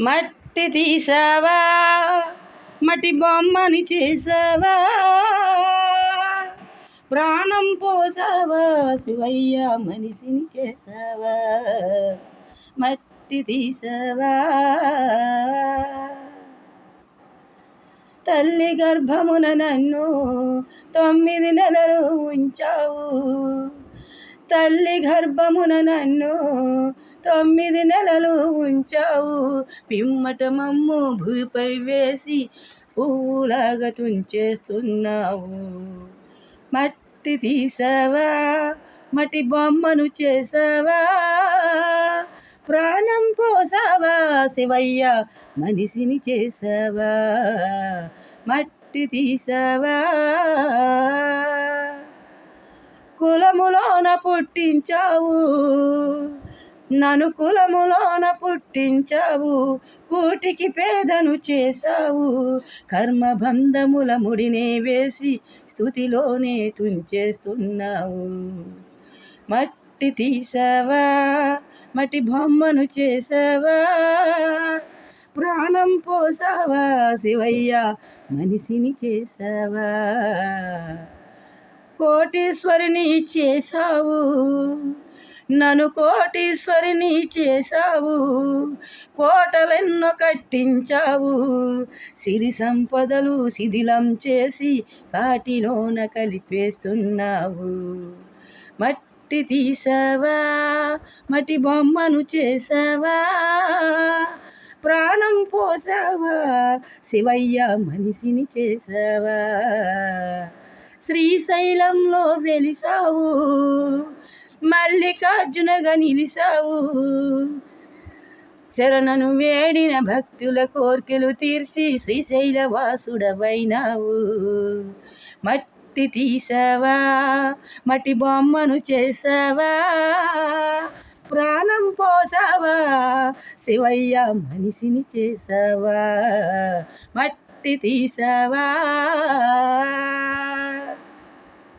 మట్టి తీసావా, మట్టి బొమ్మని చేసావా, ప్రాణం పోసావా శివయ్య మనిషిని చేసావా, మట్టి తీసావా. తల్లి గర్భమున నన్ను 9 నెలలు ఉంచావు, తల్లి గర్భమున నన్ను 9 నెలలు ఉంచావు, పిమ్మట మమ్ము భూమిపై వేసి పువ్వులాగా తుంచేస్తున్నావు. మట్టి తీసావా, మట్టి బొమ్మను చేసావా, ప్రాణం పోసావా శివయ్య మనిషిని చేసావా, మట్టి తీసావా. కులములోన పుట్టించావు, నన్ను కులములోన పుట్టించావు, కూటికి పేదను చేసావు, కర్మబంధముల ముడినే వేసి స్థుతిలోనే తుంచేస్తున్నావు. మట్టి తీసావా, మట్టి బొమ్మను చేసావా, ప్రాణం పోసావా శివయ్య మనిషిని చేసావా. కోటీశ్వరిని చేసావు, నన్ను కోటీశ్వరిని చేసావు, కోటలెన్నో కట్టించావు, సిరి సంపదలు శిథిలం చేసి కాటిలోన కలిపేస్తున్నావు. మట్టి తీసావా, మట్టి బొమ్మను చేసావా, ప్రాణం పోసావా శివయ్య మనిషిని చేసావా. శ్రీశైలంలో వెలిసావు, మల్లికార్జునగా నిలిసావు, శరణను వేడిన భక్తుల కోర్కెలు తీర్చి శ్రీశైల వాసుడవైనావు. మట్టి తీసావా, మట్టి బొమ్మను చేసావా, ప్రాణం పోసావా శివయ్య మనిషిని చేసావా, మట్టి తీసావా.